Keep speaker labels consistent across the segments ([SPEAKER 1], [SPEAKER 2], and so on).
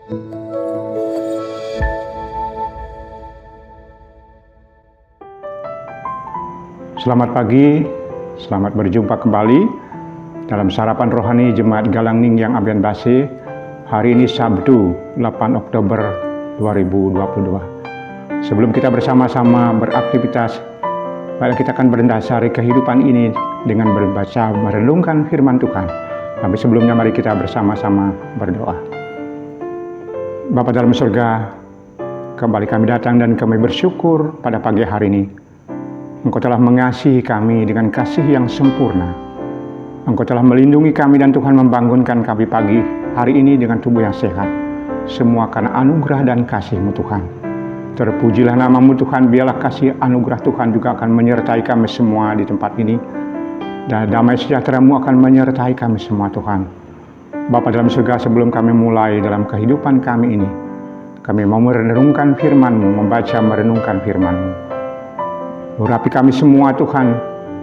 [SPEAKER 1] Selamat pagi, selamat berjumpa kembali dalam sarapan rohani Jemaat Galangning yang Abian Base. Hari ini Sabtu 8 Oktober 2022. Sebelum kita bersama-sama beraktivitas, mari kita akan berdasari kehidupan ini dengan membaca merenungkan firman Tuhan. Tapi sebelumnya mari kita bersama-sama berdoa. Bapa dalam surga, kembali kami datang dan kami bersyukur pada pagi hari ini. Engkau telah mengasihi kami dengan kasih yang sempurna. Engkau telah melindungi kami dan Tuhan membangunkan kami pagi hari ini dengan tubuh yang sehat. Semua karena anugerah dan kasih-Mu Tuhan. Terpujilah nama-Mu Tuhan, biarlah kasih anugerah Tuhan juga akan menyertai kami semua di tempat ini. Dan damai sejahtera-Mu akan menyertai kami semua Tuhan. Bapa dalam surga, sebelum kami mulai dalam kehidupan kami ini, kami mau merenungkan firman-Mu, membaca merenungkan firman-Mu. Urapi kami semua Tuhan,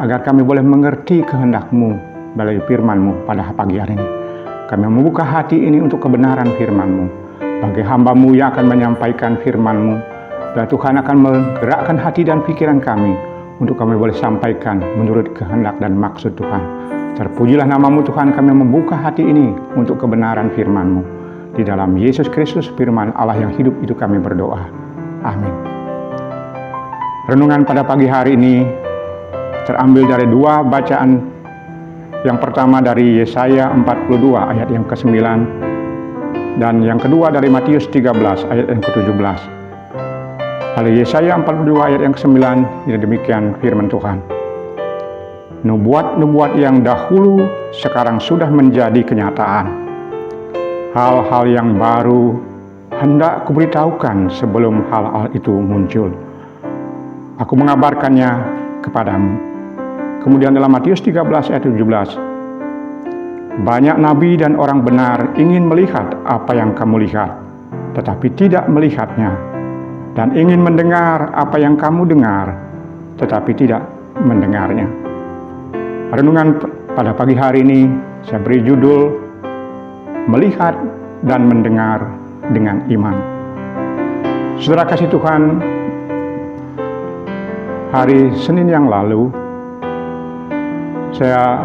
[SPEAKER 1] agar kami boleh mengerti kehendak-Mu melalui firman-Mu pada pagi hari ini. Kami membuka hati ini untuk kebenaran firman-Mu. Bagi hamba-Mu yang akan menyampaikan firman-Mu, dan Tuhan akan menggerakkan hati dan pikiran kami untuk kami boleh sampaikan menurut kehendak dan maksud Tuhan. Terpujilah nama-Mu Tuhan, kami membuka hati ini untuk kebenaran firman-Mu. Di dalam Yesus Kristus, firman Allah yang hidup itu kami berdoa. Amin. Renungan pada pagi hari ini terambil dari dua bacaan. Yang pertama dari Yesaya 42 ayat yang ke-9 dan yang kedua dari Matius 13 ayat yang ke-17. Dari Yesaya 42 ayat yang ke-9 ini demikian firman Tuhan. Nubuat-nubuat yang dahulu sekarang sudah menjadi kenyataan. Hal-hal yang baru hendak kuberitahukan sebelum hal-hal itu muncul. Aku mengabarkannya kepadamu. Kemudian dalam Matius 13 ayat 17. Banyak nabi dan orang benar ingin melihat apa yang kamu lihat, tetapi tidak melihatnya. Dan ingin mendengar apa yang kamu dengar, tetapi tidak mendengarnya. Renungan pada pagi hari ini saya beri judul Melihat dan Mendengar dengan Iman. Saudara kasih Tuhan, hari Senin yang lalu, saya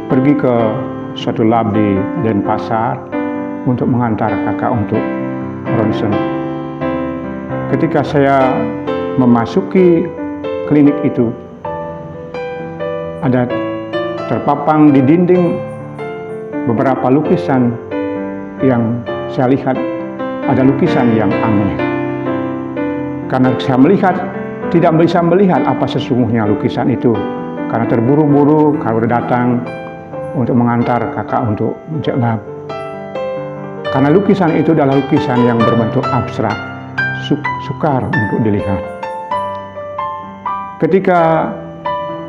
[SPEAKER 1] pergi ke suatu lab di Denpasar untuk mengantar kakak untuk ronsen. Ketika saya memasuki klinik itu, ada terpapang di dinding beberapa lukisan yang saya lihat ada lukisan yang aneh. Karena saya melihat tidak bisa melihat apa sesungguhnya lukisan itu, karena terburu-buru kalau datang untuk mengantar kakak untuk cek lab. Karena lukisan itu adalah lukisan yang berbentuk abstrak, sukar untuk dilihat. Ketika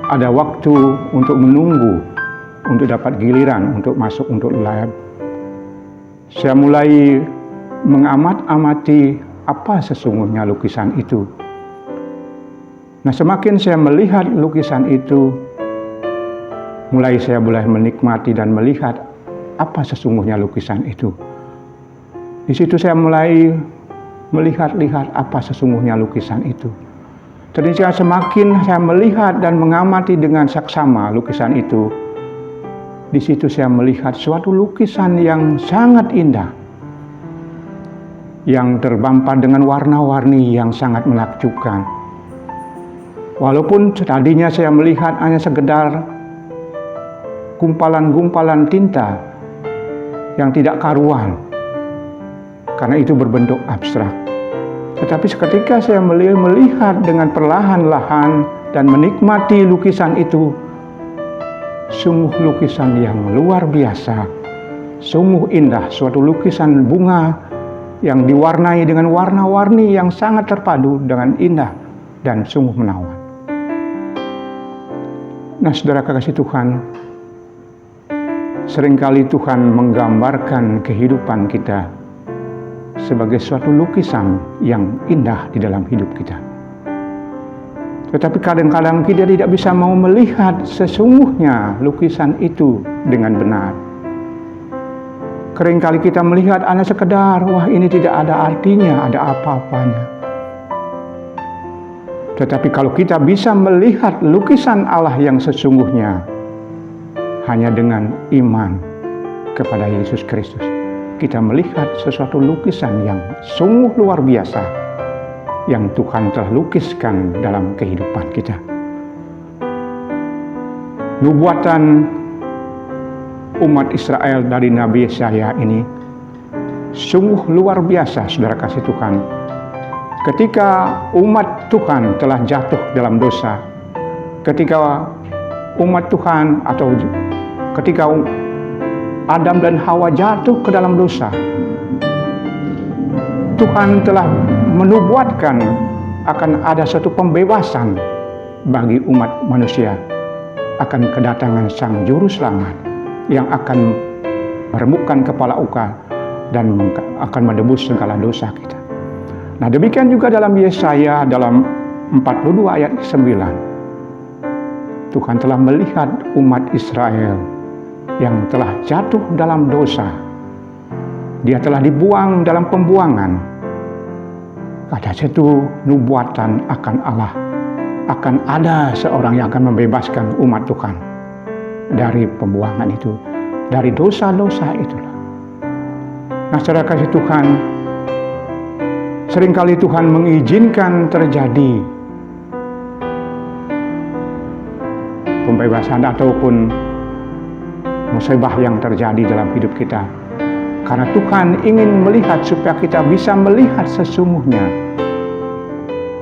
[SPEAKER 1] ada waktu untuk menunggu untuk dapat giliran untuk masuk untuk lab, saya mulai mengamati apa sesungguhnya lukisan itu. Nah, semakin saya melihat lukisan itu, mulai saya boleh menikmati dan melihat apa sesungguhnya lukisan itu. Di situ saya mulai melihat-lihat apa sesungguhnya lukisan itu. Ternyata semakin saya melihat dan mengamati dengan saksama lukisan itu, di situ saya melihat suatu lukisan yang sangat indah, yang terbampar dengan warna-warni yang sangat menakjubkan. Walaupun tadinya saya melihat hanya sekedar gumpalan-gumpalan tinta yang tidak karuan, karena itu berbentuk abstrak. Tetapi seketika saya melihat dengan perlahan-lahan dan menikmati lukisan itu, sungguh lukisan yang luar biasa, sungguh indah, suatu lukisan bunga yang diwarnai dengan warna-warni yang sangat terpadu dengan indah dan sungguh menawan. Nah, saudara kekasih Tuhan, seringkali Tuhan menggambarkan kehidupan kita sebagai suatu lukisan yang indah di dalam hidup kita. Tetapi kadang-kadang kita tidak bisa mau melihat sesungguhnya lukisan itu dengan benar. Seringkali kita melihat hanya sekedar, wah ini tidak ada artinya, ada apa-apanya. Tetapi kalau kita bisa melihat lukisan Allah yang sesungguhnya, hanya dengan iman kepada Yesus Kristus, kita melihat sesuatu lukisan yang sungguh luar biasa yang Tuhan telah lukiskan dalam kehidupan kita. Nubuatan umat Israel dari Nabi Yesaya ini sungguh luar biasa, saudara kasih Tuhan. Ketika umat Tuhan telah jatuh dalam dosa, ketika umat Tuhan atau ketika Adam dan Hawa jatuh ke dalam dosa, Tuhan telah menubuatkan akan ada satu pembebasan bagi umat manusia, akan kedatangan Sang Juru Selamat yang akan meremukkan kepala uka dan akan menebus segala dosa kita. Nah, demikian juga dalam Yesaya dalam 42 ayat 9. Tuhan telah melihat umat Israel yang telah jatuh dalam dosa. Dia telah dibuang dalam pembuangan. Ada satu nubuatan akan Allah. Akan ada seorang yang akan membebaskan umat Tuhan dari pembuangan itu, dari dosa-dosa itulah. Nah, saudara kasih Tuhan, seringkali Tuhan mengizinkan terjadi pembebasan ataupun musibah yang terjadi dalam hidup kita, karena Tuhan ingin melihat supaya kita bisa melihat sesungguhnya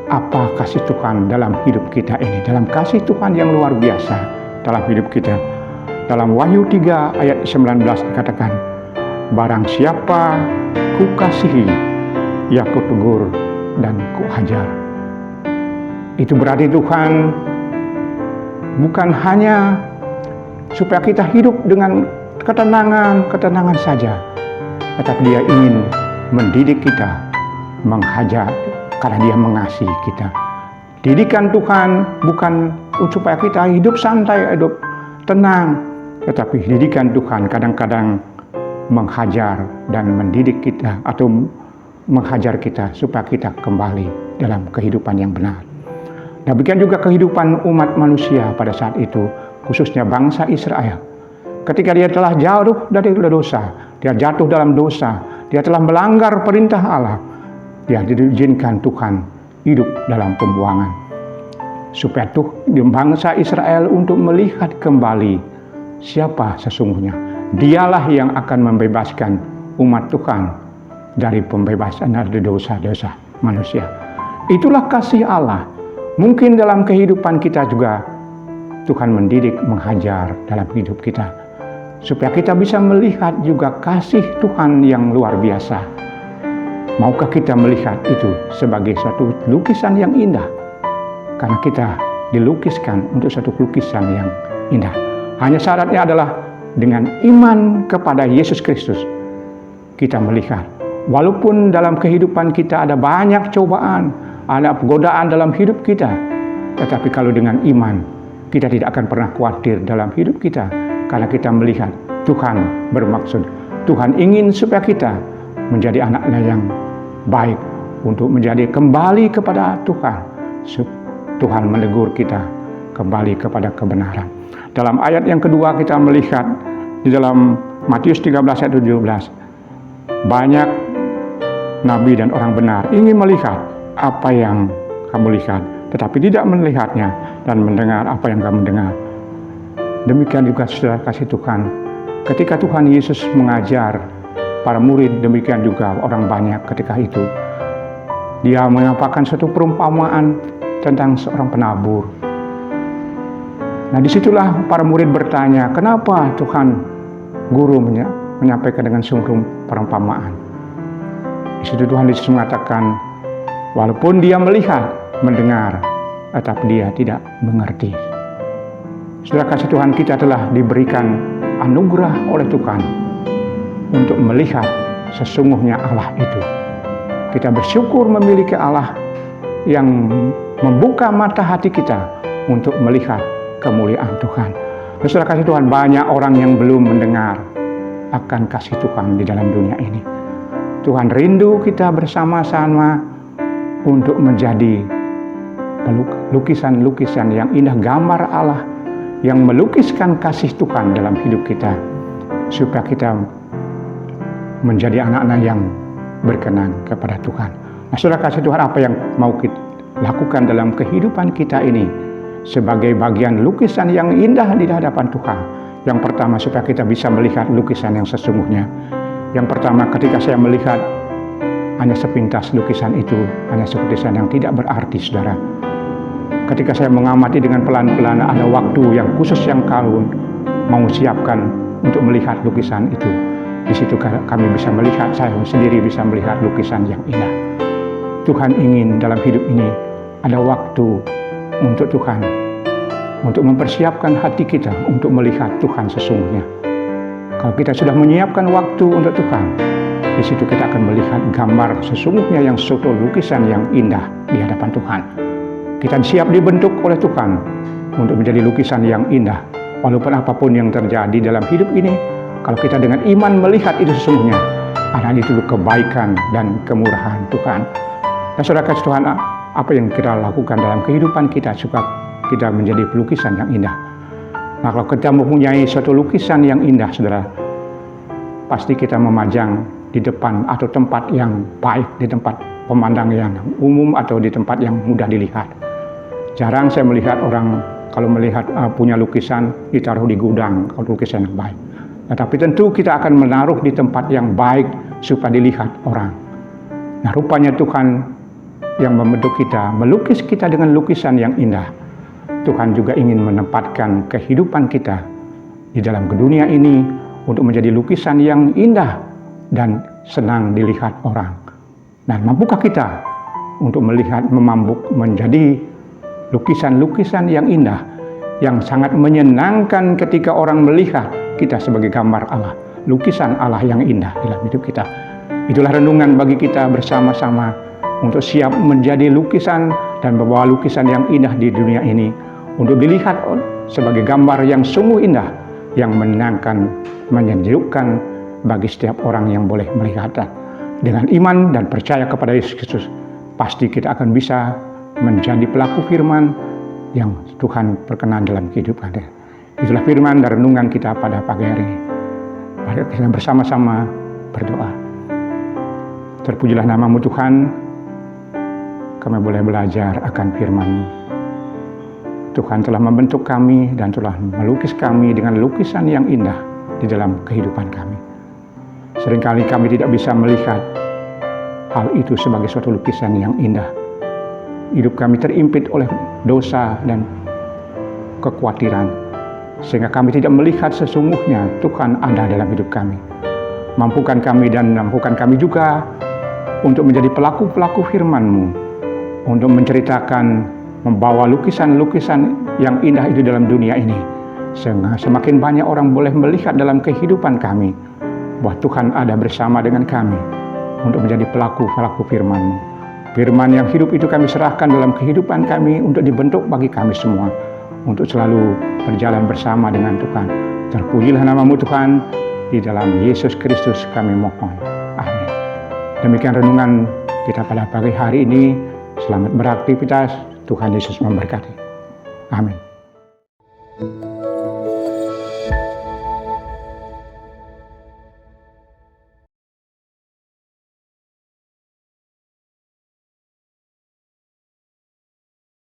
[SPEAKER 1] apa kasih Tuhan dalam hidup kita ini, dalam kasih Tuhan yang luar biasa dalam hidup kita. Dalam Wahyu 3 ayat 19 dikatakan, barang siapa kukasihi, ya kutegur dan kuajar. Itu berarti Tuhan bukan hanya supaya kita hidup dengan ketenangan saja, tetapi Dia ingin mendidik kita, menghajar, karena Dia mengasihi kita. Didikan Tuhan bukan supaya kita hidup santai, hidup tenang, tetapi didikan Tuhan kadang-kadang menghajar dan mendidik kita atau menghajar kita supaya kita kembali dalam kehidupan yang benar. Demikian juga kehidupan umat manusia pada saat itu, khususnya bangsa Israel. Ketika dia telah jauh dari dosa, dia jatuh dalam dosa, dia telah melanggar perintah Allah, dia diizinkan Tuhan hidup dalam pembuangan. Supaya bangsa Israel untuk melihat kembali siapa sesungguhnya. Dialah yang akan membebaskan umat Tuhan dari pembebasan dari dosa-dosa manusia. Itulah kasih Allah. Mungkin dalam kehidupan kita juga Tuhan mendidik, menghajar dalam hidup kita, supaya kita bisa melihat juga kasih Tuhan yang luar biasa. Maukah kita melihat itu sebagai suatu lukisan yang indah? Karena kita dilukiskan untuk satu lukisan yang indah. Hanya syaratnya adalah dengan iman kepada Yesus Kristus. Kita melihat, walaupun dalam kehidupan kita ada banyak cobaan, ada godaan dalam hidup kita, tetapi kalau dengan iman, kita tidak akan pernah khawatir dalam hidup kita, karena kita melihat Tuhan bermaksud. Tuhan ingin supaya kita menjadi anak-Nya yang baik, untuk menjadi kembali kepada Tuhan. Tuhan menegur kita kembali kepada kebenaran. Dalam ayat yang kedua kita melihat di dalam Matius 13 ayat 17, banyak nabi dan orang benar ingin melihat apa yang kamu lihat, tetapi tidak melihatnya, dan mendengar apa yang kamu dengar. Demikian juga saudara kasih Tuhan, ketika Tuhan Yesus mengajar para murid, demikian juga orang banyak ketika itu. Dia menyampaikan satu perumpamaan tentang seorang penabur. Nah, disitulah para murid bertanya, kenapa Tuhan Guru menyampaikan dengan sungguh perumpamaan? Di situ Tuhan Yesus mengatakan, walaupun dia melihat, mendengar, tetapi dia tidak mengerti. Saudara kasih Tuhan, kita telah diberikan anugerah oleh Tuhan untuk melihat sesungguhnya Allah itu. Kita bersyukur memiliki Allah yang membuka mata hati kita untuk melihat kemuliaan Tuhan. Saudara kasih Tuhan, banyak orang yang belum mendengar akan kasih Tuhan di dalam dunia ini. Tuhan rindu kita bersama-sama untuk menjadi lukisan-lukisan yang indah, gambar Allah yang melukiskan kasih Tuhan dalam hidup kita, supaya kita menjadi anak-anak yang berkenan kepada Tuhan. Nah, saudara kasih Tuhan, apa yang mau kita lakukan dalam kehidupan kita ini sebagai bagian lukisan yang indah di hadapan Tuhan? Yang pertama, supaya kita bisa melihat lukisan yang sesungguhnya. Yang pertama, ketika saya melihat hanya sepintas lukisan itu, hanya lukisan yang tidak berarti, saudara. Ketika saya mengamati dengan pelan-pelan, ada waktu yang khusus yang kalian mau siapkan untuk melihat lukisan itu. Di situ kami bisa melihat, saya sendiri bisa melihat lukisan yang indah. Tuhan ingin dalam hidup ini ada waktu untuk Tuhan, untuk mempersiapkan hati kita untuk melihat Tuhan sesungguhnya. Kalau kita sudah menyiapkan waktu untuk Tuhan, di situ kita akan melihat gambar sesungguhnya yang suatu lukisan yang indah di hadapan Tuhan. Kita siap dibentuk oleh Tuhan untuk menjadi lukisan yang indah. Walaupun apapun yang terjadi dalam hidup ini, kalau kita dengan iman melihat itu sesungguhnya, ada itu kebaikan dan kemurahan Tuhan. Dan saudara kasih Tuhan, apa yang kita lakukan dalam kehidupan kita supaya kita menjadi lukisan yang indah. Nah, kalau kita mempunyai suatu lukisan yang indah, saudara, pasti kita memajang di depan atau tempat yang baik, di tempat pemandang yang umum atau di tempat yang mudah dilihat. Jarang saya melihat orang kalau melihat punya lukisan ditaruh di gudang, kalau lukisan yang baik. Nah, tapi tentu kita akan menaruh di tempat yang baik supaya dilihat orang. Nah, rupanya Tuhan yang membentuk kita, melukis kita dengan lukisan yang indah. Tuhan juga ingin menempatkan kehidupan kita di dalam dunia ini untuk menjadi lukisan yang indah dan senang dilihat orang. Nah, mampukah kita untuk melihat, memambuk menjadi lukisan-lukisan yang indah, yang sangat menyenangkan ketika orang melihat kita sebagai gambar Allah, lukisan Allah yang indah dalam hidup kita. Itulah renungan bagi kita bersama-sama untuk siap menjadi lukisan dan membawa lukisan yang indah di dunia ini, untuk dilihat sebagai gambar yang sungguh indah, yang menyenangkan, menyejukkan bagi setiap orang yang boleh melihatnya. Dengan iman dan percaya kepada Yesus Kristus, pasti kita akan bisa menjadi pelaku firman yang Tuhan perkenan dalam kehidupan kita. Itulah firman dan renungan kita pada pagi hari ini. Mari kita bersama-sama berdoa. Terpujilah nama-Mu Tuhan, kami boleh belajar akan firman-Mu. Tuhan telah membentuk kami dan telah melukis kami dengan lukisan yang indah di dalam kehidupan kami. Seringkali kami tidak bisa melihat hal itu sebagai suatu lukisan yang indah. Hidup kami terimpit oleh dosa dan kekhawatiran, sehingga kami tidak melihat sesungguhnya Tuhan ada dalam hidup kami. Mampukan kami dan mampukan kami juga untuk menjadi pelaku-pelaku firman-Mu, untuk menceritakan, membawa lukisan-lukisan yang indah itu dalam dunia ini, sehingga semakin banyak orang boleh melihat dalam kehidupan kami bahwa Tuhan ada bersama dengan kami untuk menjadi pelaku-pelaku firman-Mu. Firman yang hidup itu kami serahkan dalam kehidupan kami untuk dibentuk bagi kami semua, untuk selalu berjalan bersama dengan Tuhan. Terpujilah nama-Mu Tuhan, di dalam Yesus Kristus kami mohon. Amin. Demikian renungan kita pada pagi hari ini. Selamat beraktivitas. Tuhan Yesus memberkati. Amin.